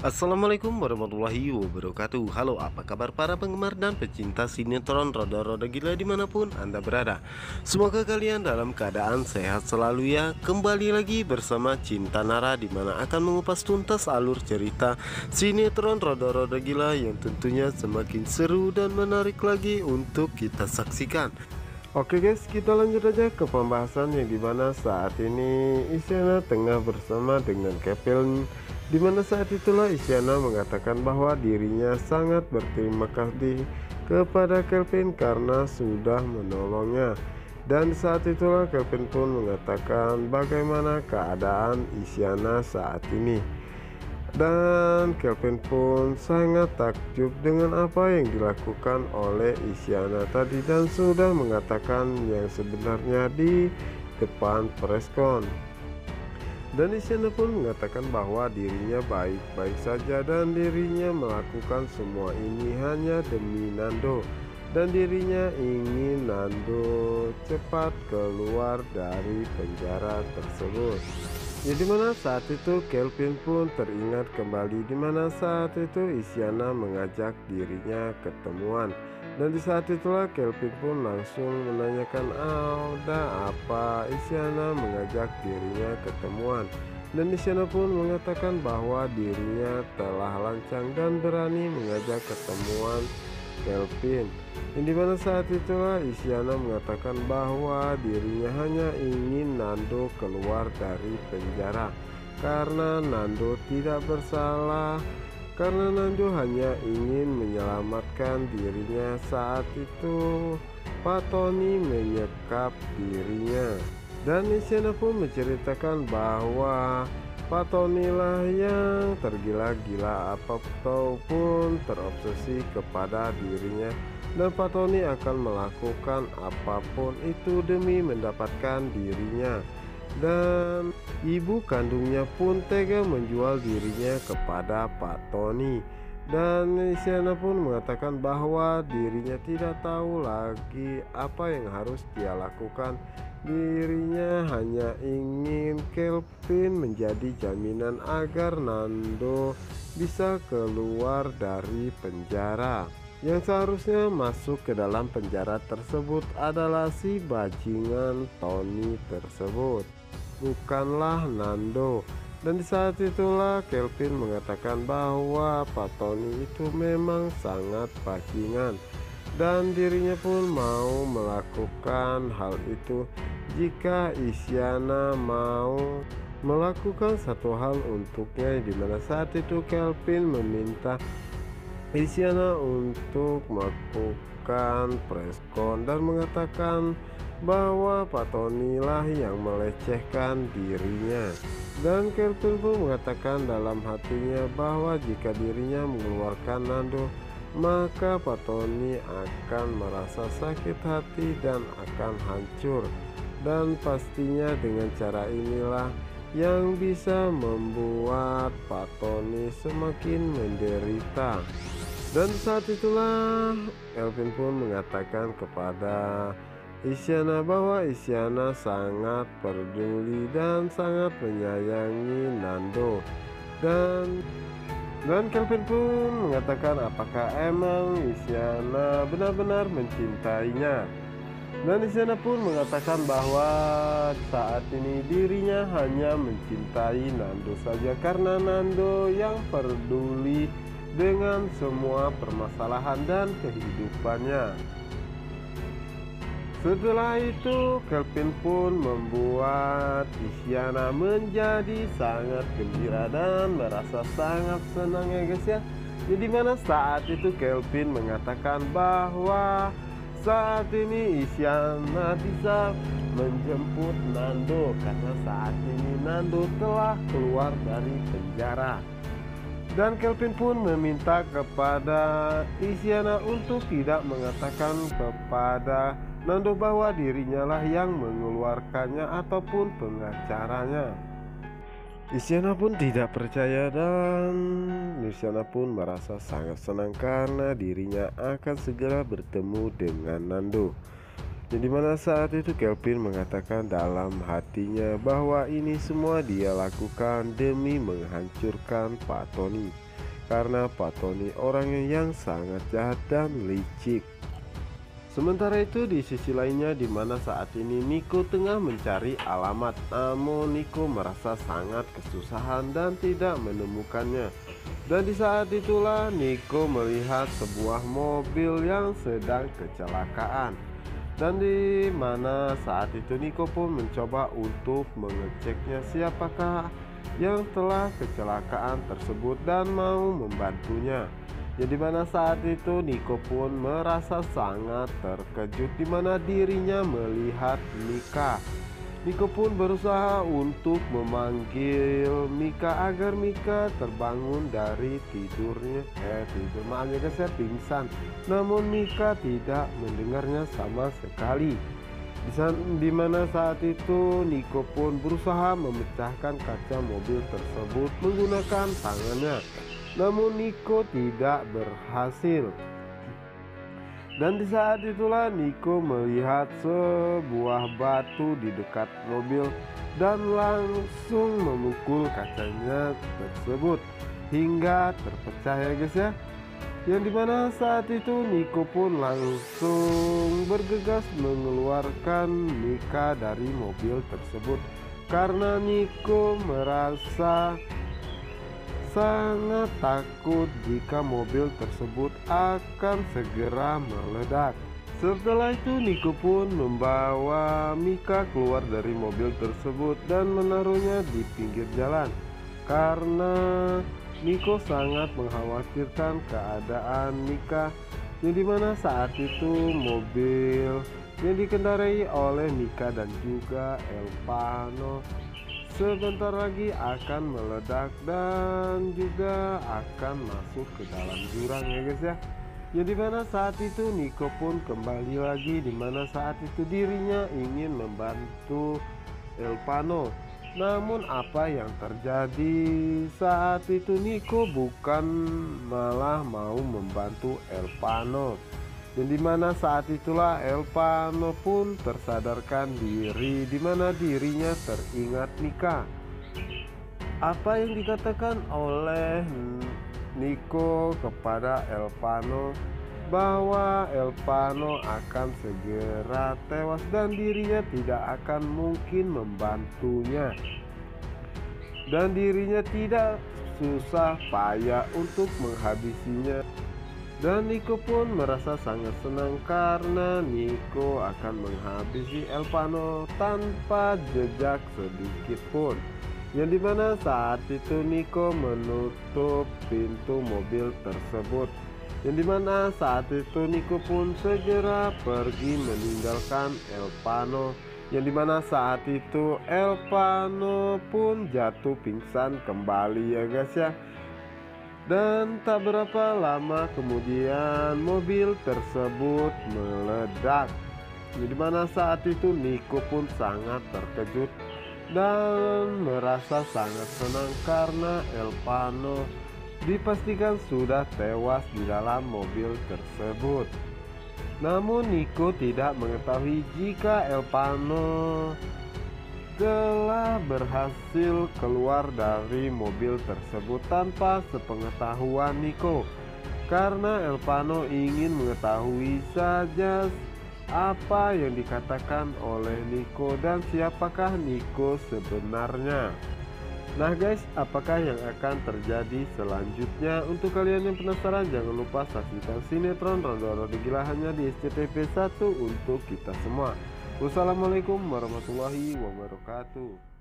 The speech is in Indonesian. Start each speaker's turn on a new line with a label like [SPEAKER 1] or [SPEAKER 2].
[SPEAKER 1] Assalamualaikum warahmatullahi wabarakatuh. Halo, apa kabar para penggemar dan pecinta sinetron Roda-Roda Gila dimanapun Anda berada. Semoga kalian dalam keadaan sehat selalu ya. Kembali lagi bersama Cinta Nara, dimana akan mengupas tuntas alur cerita sinetron Roda-Roda Gila yang tentunya semakin seru dan menarik lagi untuk kita saksikan. Oke guys, kita lanjut aja ke pembahasan yang dimana saat ini Isyana tengah bersama dengan Kevin, dimana saat itulah Isyana mengatakan bahwa dirinya sangat berterima kasih kepada Kelvin karena sudah menolongnya. Dan saat itulah Kelvin pun mengatakan bagaimana keadaan Isyana saat ini. Dan Kelvin pun sangat takjub dengan apa yang dilakukan oleh Isyana tadi dan sudah mengatakan yang sebenarnya di depan preskon. Dan Isyana pun mengatakan bahwa dirinya baik-baik saja dan dirinya melakukan semua ini hanya demi Nando. Dan dirinya ingin Nando cepat keluar dari penjara tersebut. Ya, dimana saat itu Kelvin pun teringat kembali dimana saat itu Isyana mengajak dirinya ketemuan. Dan di saat itulah Kelvin pun langsung menanyakan ada apa Isyana mengajak dirinya ketemuan. Dan Isyana pun mengatakan bahwa dirinya telah lancang dan berani mengajak ketemuan Kelvin. Yang dimana saat itulah Isyana mengatakan bahwa dirinya hanya ingin Nando keluar dari penjara karena Nando tidak bersalah, karena Nando hanya ingin menyelamatkan dirinya. Saat itu Pak Tony menyekap dirinya dan Isyana pun menceritakan bahwa Pak Tony lah yang tergila-gila ataupun terobsesi kepada dirinya, dan Pak Tony akan melakukan apapun itu demi mendapatkan dirinya. Dan ibu kandungnya pun tega menjual dirinya kepada Pak Tony. Dan Isyana pun mengatakan bahwa dirinya tidak tahu lagi apa yang harus dia lakukan. Dirinya hanya ingin Kelvin menjadi jaminan agar Nando bisa keluar dari penjara. Yang seharusnya masuk ke dalam penjara tersebut adalah si bajingan Tony tersebut, bukanlah Nando. Dan di saat itulah Kelvin mengatakan bahwa Pak Tony itu memang sangat bajingan dan dirinya pun mau melakukan hal itu jika Isyana mau melakukan satu hal untuknya. Dimana saat itu Kelvin meminta Isyana untuk melakukan preskon dan mengatakan bahwa Pak Tony lah yang melecehkan dirinya. Dan Kelvin pun mengatakan dalam hatinya bahwa jika dirinya mengeluarkan Nando, maka Pak Tony akan merasa sakit hati dan akan hancur. Dan pastinya dengan cara inilah yang bisa membuat Pak Tony semakin menderita. Dan saat itulah Kelvin pun mengatakan kepada Isyana bahwa Isyana sangat peduli dan sangat menyayangi Nando. Dan Kelvin pun mengatakan apakah emang Isyana benar-benar mencintainya. Dan Isyana pun mengatakan bahwa saat ini dirinya hanya mencintai Nando saja karena Nando yang peduli dengan semua permasalahan dan kehidupannya. Setelah itu Kelvin pun membuat Isyana menjadi sangat gembira dan merasa sangat senang ya guys ya. Jadi mana saat itu Kelvin mengatakan bahwa saat ini Isyana bisa menjemput Nando karena saat ini Nando telah keluar dari penjara. Dan Kelvin pun meminta kepada Isyana untuk tidak mengatakan kepada Nando bahwa dirinya lah yang mengeluarkannya ataupun pengacaranya. Isyana pun tidak percaya dan Isyana pun merasa sangat senang karena dirinya akan segera bertemu dengan Nando. Jadi mana saat itu Kelvin mengatakan dalam hatinya bahwa ini semua dia lakukan demi menghancurkan Pak Tony. karena Pak Tony orangnya yang sangat jahat dan licik. Sementara itu di sisi lainnya, di mana saat ini Niko tengah mencari alamat, namun Niko merasa sangat kesusahan dan tidak menemukannya. Dan di saat itulah Niko melihat sebuah mobil yang sedang kecelakaan. Dan di mana saat itu Niko pun mencoba untuk mengeceknya siapakah yang telah kecelakaan tersebut dan mau membantunya. Ya, di mana saat itu Niko pun merasa sangat terkejut di mana dirinya melihat Mika. Niko pun berusaha untuk memanggil Mika agar Mika terbangun dari tidurnya. Maaf ya guys, saya pingsan. Namun Mika tidak mendengarnya sama sekali. Di mana saat itu Niko pun berusaha memecahkan kaca mobil tersebut menggunakan tangannya. Namun Niko tidak berhasil. Dan di saat itulah Niko melihat sebuah batu di dekat mobil dan langsung memukul kacanya tersebut hingga terpecah ya guys ya. Yang dimana saat itu Niko pun langsung bergegas mengeluarkan Mika dari mobil tersebut karena Niko merasa sangat takut jika mobil tersebut akan segera meledak. Setelah itu Niko pun membawa Mika keluar dari mobil tersebut dan menaruhnya di pinggir jalan karena Niko sangat mengkhawatirkan keadaan Mika. Yang dimana saat itu mobil yang dikendarai oleh Mika dan juga Elpano sebentar lagi akan meledak dan juga akan masuk ke dalam jurang ya guys ya. Jadi mana saat itu Niko pun kembali lagi, dimana saat itu dirinya ingin membantu Elpano. Namun apa yang terjadi saat itu Niko bukan malah mau membantu Elpano. Dan dimana saat itulah Elpano pun tersadarkan diri, dimana dirinya teringat Mika. Apa yang dikatakan oleh Niko kepada Elpano bahwa Elpano akan segera tewas dan dirinya tidak akan mungkin membantunya. Dan dirinya tidak susah payah untuk menghabisinya. Dan Niko pun merasa sangat senang karena Niko akan menghabisi Elpano tanpa jejak sedikit pun. Yang dimana saat itu Niko menutup pintu mobil tersebut. Yang dimana saat itu Niko pun segera pergi meninggalkan Elpano. Yang dimana saat itu Elpano pun jatuh pingsan kembali ya guys ya. Dan tak berapa lama kemudian mobil tersebut meledak. Di mana saat itu Niko pun sangat terkejut dan merasa sangat senang karena Elpano dipastikan sudah tewas di dalam mobil tersebut. Namun Niko tidak mengetahui jika Elpano telah berhasil keluar dari mobil tersebut tanpa sepengetahuan Niko, karena Elpano ingin mengetahui saja apa yang dikatakan oleh Niko dan siapakah Niko sebenarnya. Nah guys, apakah yang akan terjadi selanjutnya? Untuk kalian yang penasaran, jangan lupa saksikan sinetron Ronda-Ronda Gila hanya di SCTV 1 untuk kita semua. Wassalamualaikum warahmatullahi wabarakatuh.